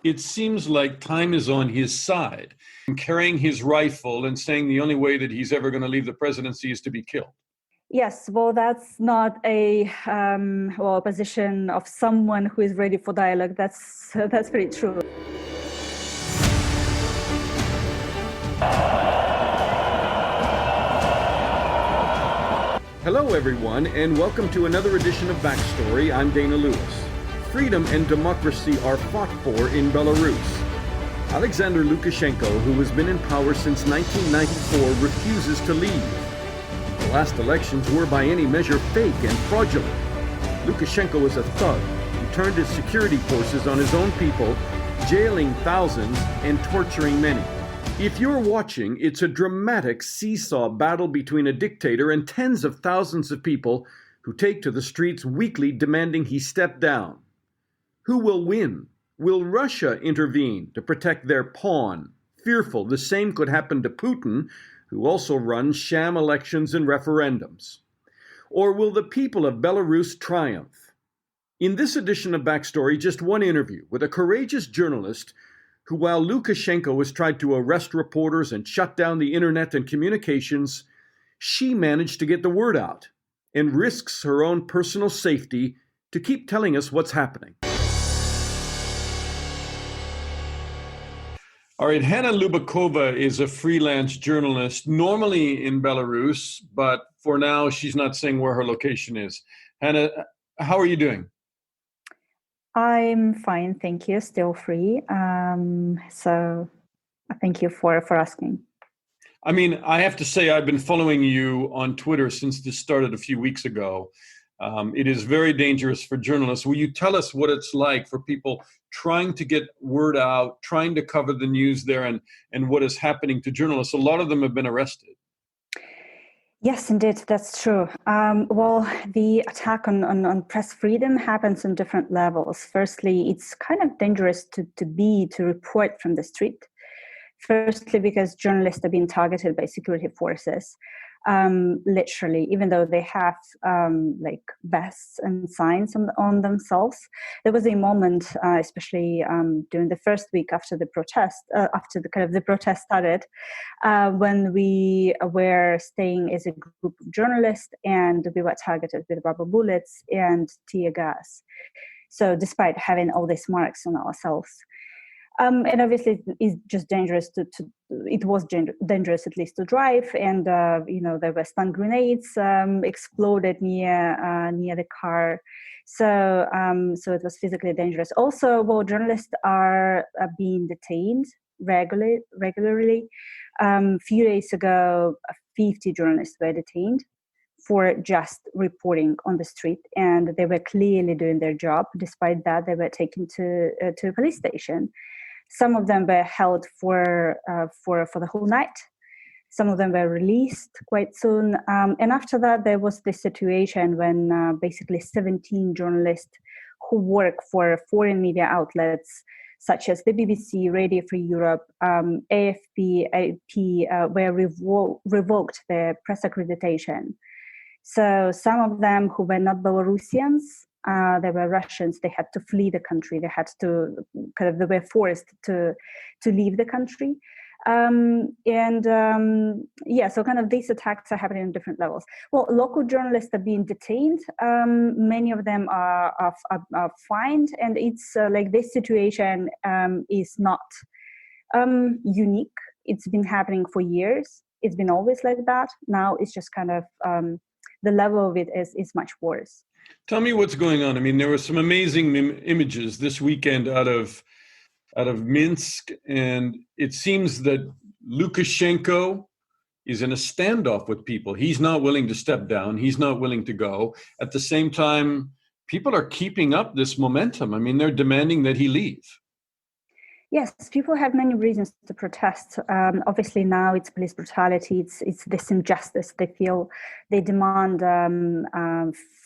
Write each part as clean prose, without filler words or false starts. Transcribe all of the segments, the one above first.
It seems like time is on his side, carrying his rifle and saying the only way that he's ever going to leave the presidency is to be killed. Yes, well, that's not a position of someone who is ready for dialogue. That's pretty true. Hello, everyone, and welcome to another edition of Backstory. I'm Dana Lewis. Freedom and democracy are fought for in Belarus. Alexander Lukashenko, who has been in power since 1994, refuses to leave. The last elections were by any measure fake and fraudulent. Lukashenko is a thug who turned his security forces on his own people, jailing thousands and torturing many. If you're watching, it's a dramatic seesaw battle between a dictator and tens of thousands of people who take to the streets weekly demanding he step down. Who will win? Will Russia intervene to protect their pawn, fearful the same could happen to Putin, who also runs sham elections and referendums? Or will the people of Belarus triumph? In this edition of Backstory, just one interview with a courageous journalist who, while Lukashenko has tried to arrest reporters and shut down the internet and communications, she managed to get the word out and risks her own personal safety to keep telling us what's happening. All right, Hanna Liubakova is a freelance journalist, normally in Belarus, but for now she's not saying where her location is. Hanna, how are you doing? I'm fine, thank you. Still free. So thank you for asking. I mean, I have to say I've been following you on Twitter since this started a few weeks ago. It is very dangerous for journalists. Will you tell us what it's like for people trying to get word out, trying to cover the news there, and what is happening to journalists? A lot of them have been arrested. Yes, indeed, that's true. Well, the attack on press freedom happens on different levels. Firstly, it's kind of dangerous to report from the street. Firstly, because journalists are being targeted by security forces, literally, even though they have like vests and signs on themselves. There was a moment, especially during the first week after the protest, after the protest started, when we were staying as a group of journalists and we were targeted with rubber bullets and tear gas. So despite having all these marks on ourselves. And obviously, it's just dangerous it was dangerous at least to drive, and there were stun grenades exploded near the car, so it was physically dangerous. Also, well, journalists are being detained regularly. A few days ago, 50 journalists were detained for just reporting on the street, and they were clearly doing their job. Despite that, they were taken to a police station. Some of them were held for the whole night. Some of them were released quite soon. And after that, there was this situation when basically 17 journalists who work for foreign media outlets, such as the BBC, Radio Free Europe, AFP, AP, were revoked their press accreditation. So some of them who were not Belarusians, they were Russians. They had to flee the country. They were forced to leave the country. So these attacks are happening on different levels. Well, local journalists are being detained. Many of them are fined, and it's like this situation is not unique. It's been happening for years. It's been always like that. Now it's just the level of it is much worse. Tell me what's going on. I mean, there were some amazing images this weekend out of Minsk, and it seems that Lukashenko is in a standoff with people. He's not willing to step down. He's not willing to go. At the same time, people are keeping up this momentum. I mean, they're demanding that he leave. Yes, people have many reasons to protest. Obviously, now it's police brutality. It's this injustice. They demand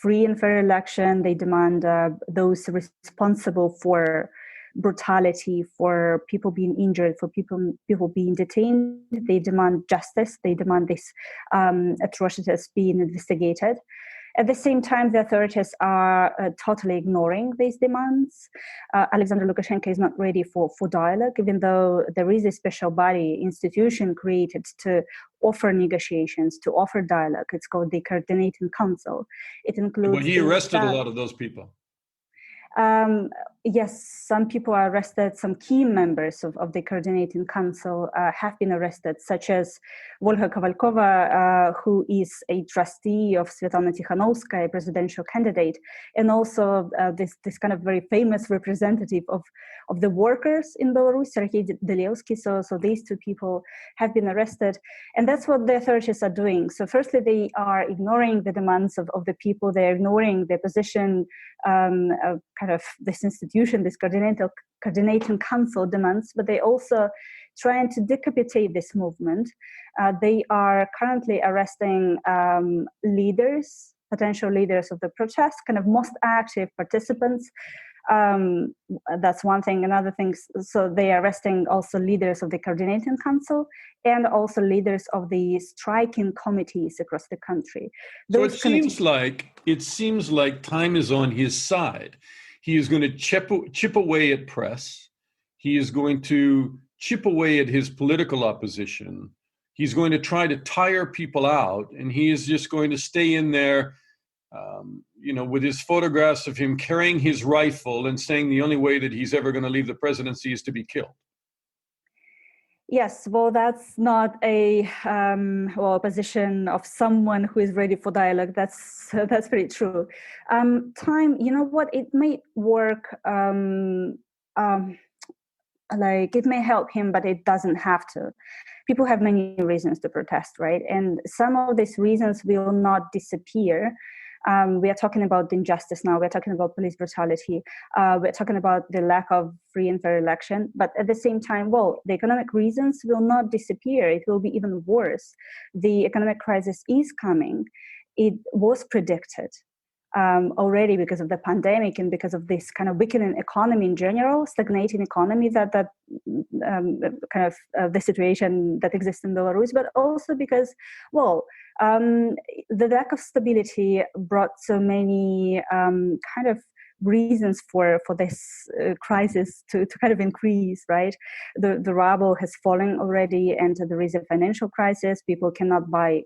free and fair election. They demand those responsible for brutality, for people being injured, for people being detained. They demand justice. They demand this atrocities being investigated. At the same time, the authorities are totally ignoring these demands. Alexander Lukashenko is not ready for dialogue, even though there is a special body institution created to offer negotiations, to offer dialogue. It's called the Coordinating Council. It includes. But he arrested a lot of those people. Yes, some people are arrested. Some key members of the Coordinating Council have been arrested, such as Olga Kovalkova, who is a trustee of Svetlana Tikhanovskaya, presidential candidate, and also this kind of very famous representative of the workers in Belarus, Sergei Delevsky. So these two people have been arrested, and that's what the authorities are doing. So firstly, they are ignoring the demands of the people. They're ignoring the position kind of this institution, this coordinating council demands, but they also trying to decapitate this movement. They are currently arresting leaders, potential leaders of the protest, kind of most active participants. That's one thing. Another thing, so they are arresting also leaders of the coordinating council and also leaders of the striking committees across the country. So it seems like time is on his side. He is going to chip away at press. He is going to chip away at his political opposition. He's going to try to tire people out, and he is just going to stay in there, with his photographs of him carrying his rifle and saying the only way that he's ever going to leave the presidency is to be killed. Yes, well, that's not a position of someone who is ready for dialogue. That's pretty true. Time, you know what? It may work. Like it may help him, but it doesn't have to. People have many reasons to protest, right? And some of these reasons will not disappear. We are talking about injustice now. We're talking about police brutality. We're talking about the lack of free and fair election. But at the same time, well, the economic reasons will not disappear. It will be even worse. The economic crisis is coming. It was predicted already because of the pandemic and because of this kind of weakening economy in general, stagnating economy that the situation that exists in Belarus, but also because, well, the lack of stability brought so many kind of reasons for this crisis to kind of increase, right? The ruble has fallen already, and there is a financial crisis. People cannot buy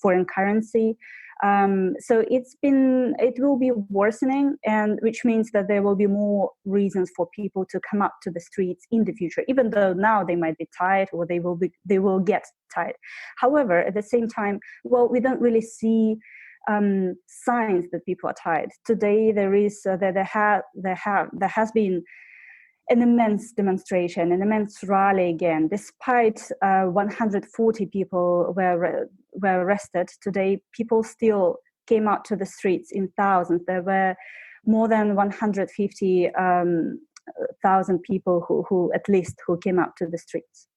foreign currency. So it will be worsening, and which means that there will be more reasons for people to come up to the streets in the future, even though now they might be tired or they will get tired. However, at the same time, well, we don't really see signs that people are tired. Today there has been an immense demonstration, an immense rally again. Despite 140 people were arrested today, people still came out to the streets in thousands. There were more than 150,000 people who came out to the streets.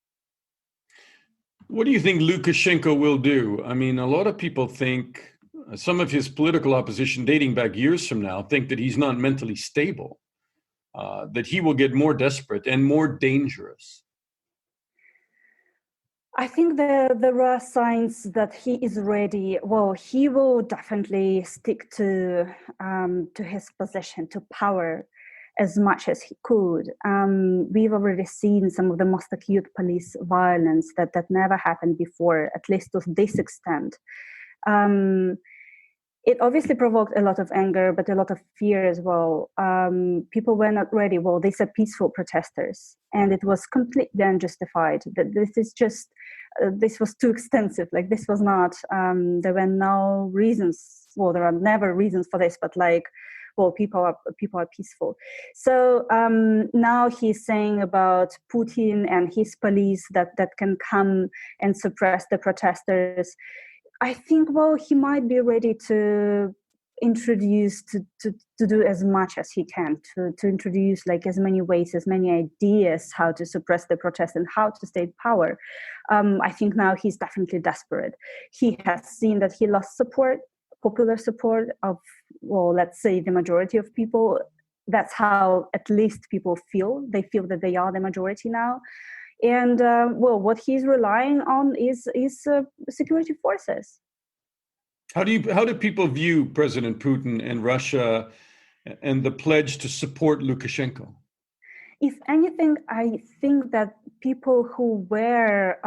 What do you think Lukashenko will do? I mean, a lot of people think, some of his political opposition dating back years from now, think that he's not mentally stable. That he will get more desperate and more dangerous. I think there are signs that he is ready. Well, he will definitely stick to his position, to power, as much as he could. We've already seen some of the most acute police violence that never happened before, at least to this extent. It obviously provoked a lot of anger, but a lot of fear as well. People were not ready. Well, these are peaceful protesters, and it was completely unjustified. That this was too extensive. Like, this was not. There were no reasons. Well, there are never reasons for this, but people are peaceful. So now he's saying about Putin and his police that can come and suppress the protesters. I think, well, he might be ready to introduce, to do as much as he can, to introduce like as many ways, as many ideas how to suppress the protest and how to stay in power. I think now he's definitely desperate. He has seen that he lost support, popular support of, well, let's say the majority of people. That's how at least people feel. They feel that they are the majority now. And what he's relying on is security forces. How do people view President Putin and Russia and the pledge to support Lukashenko? If anything, I think that people who were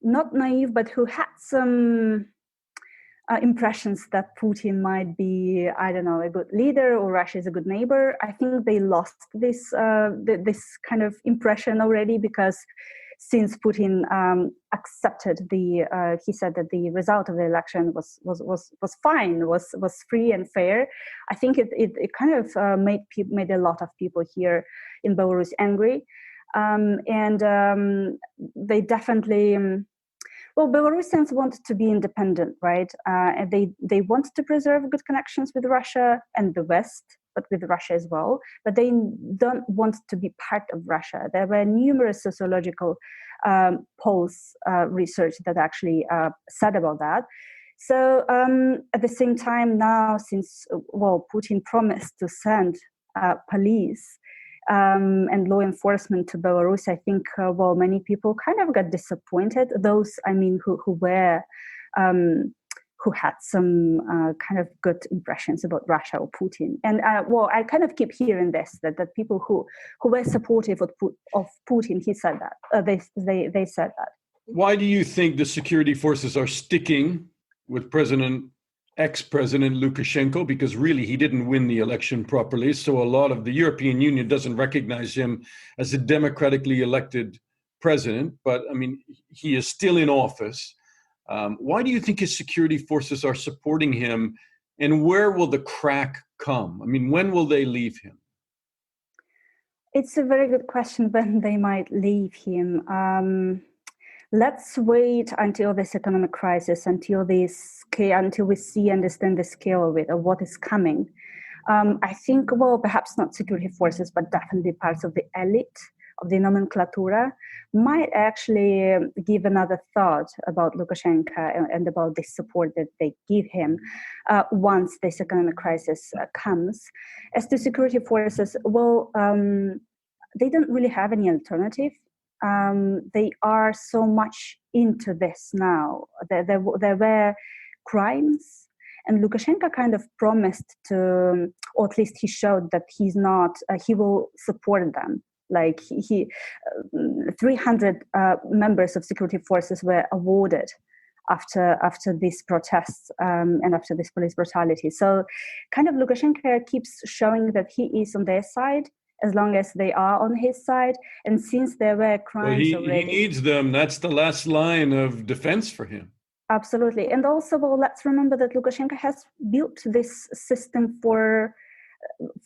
not naive, but who had some impressions that Putin might be, I don't know, a good leader or Russia is a good neighbor, I think they lost this this kind of impression already, because since Putin accepted he said that the result of the election was fine, was free and fair. I think it kind of made a lot of people here in Belarus angry, and they definitely. Well, Belarusians want to be independent, right? And they want to preserve good connections with Russia and the West, but with Russia as well. But they don't want to be part of Russia. There were numerous sociological polls, research that actually said about that. So at the same time now, since, Putin promised to send police and law enforcement to Belarus, I think, many people kind of got disappointed. Those, I mean, who were, who had some kind of good impressions about Russia or Putin. And, I kind of keep hearing this, that people who were supportive of Putin, he said that, they said that. Why do you think the security forces are sticking with ex-President Lukashenko? Because really he didn't win the election properly. So a lot of the European Union doesn't recognize him as a democratically elected president. But I mean, he is still in office. Why do you think his security forces are supporting him? And where will the crack come? I mean, when will they leave him? It's a very good question, when they might leave him. Let's wait until this economic crisis, until we understand the scale of it, of what is coming. I think, perhaps not security forces, but definitely parts of the elite, of the nomenclatura, might actually give another thought about Lukashenko and about the support that they give him once this economic crisis comes. As to security forces, they don't really have any alternative. They are so much into this now. There were crimes, and Lukashenko kind of promised to, or at least he showed that he's not. He will support them. Like 300 members of security forces were awarded after these protests and after this police brutality. So, kind of Lukashenko keeps showing that he is on their side, as long as they are on his side. And since there were crimes already... He needs them. That's the last line of defense for him. Absolutely. And also, let's remember that Lukashenko has built this system for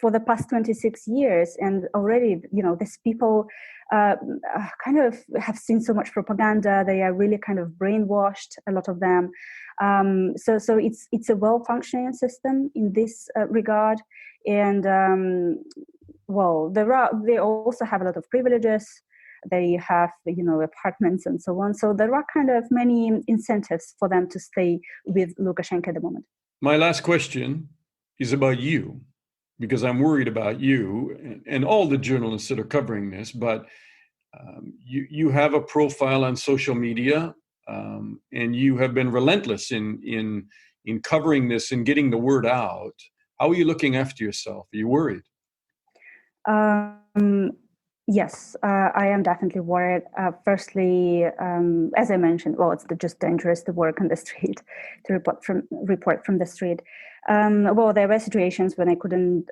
the past 26 years. And already, these people kind of have seen so much propaganda. They are really kind of brainwashed, a lot of them. So it's a well-functioning system in this regard. And... they also have a lot of privileges. They have, apartments and so on. So there are kind of many incentives for them to stay with Lukashenko at the moment. My last question is about you, because I'm worried about you and all the journalists that are covering this. But you have a profile on social media, and you have been relentless in covering this and getting the word out. How are you looking after yourself? Are you worried? Yes, I am definitely worried. Firstly, as I mentioned, it's just dangerous to work on the street, to report from the street. There were situations when I couldn't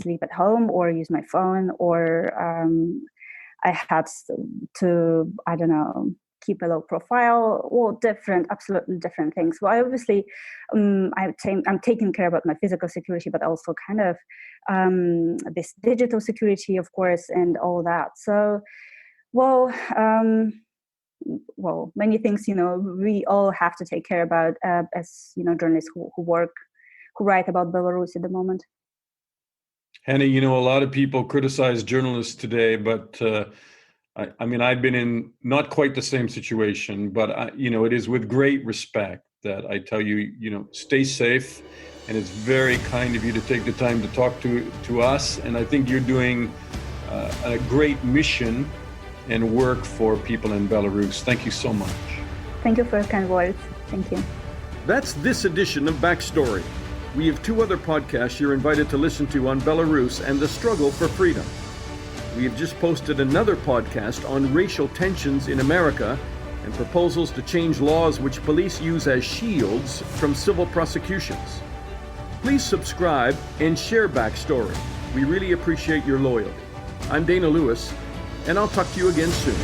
sleep at home or use my phone, or I had to, I don't know, keep a low profile, absolutely different things. Well, obviously, I'm taking care about my physical security, but also kind of this digital security, of course, and all that. So, many things, we all have to take care about as, journalists who write about Belarus at the moment. Hanna, a lot of people criticize journalists today, but I mean, I've been in not quite the same situation, but it is with great respect that I tell you, stay safe. And it's very kind of you to take the time to talk to us. And I think you're doing a great mission and work for people in Belarus. Thank you so much. Thank you for your kind words. Thank you. That's this edition of Backstory. We have two other podcasts you're invited to listen to on Belarus and the struggle for freedom. We have just posted another podcast on racial tensions in America and proposals to change laws which police use as shields from civil prosecutions. Please subscribe and share Backstory. We really appreciate your loyalty. I'm Dana Lewis, and I'll talk to you again soon.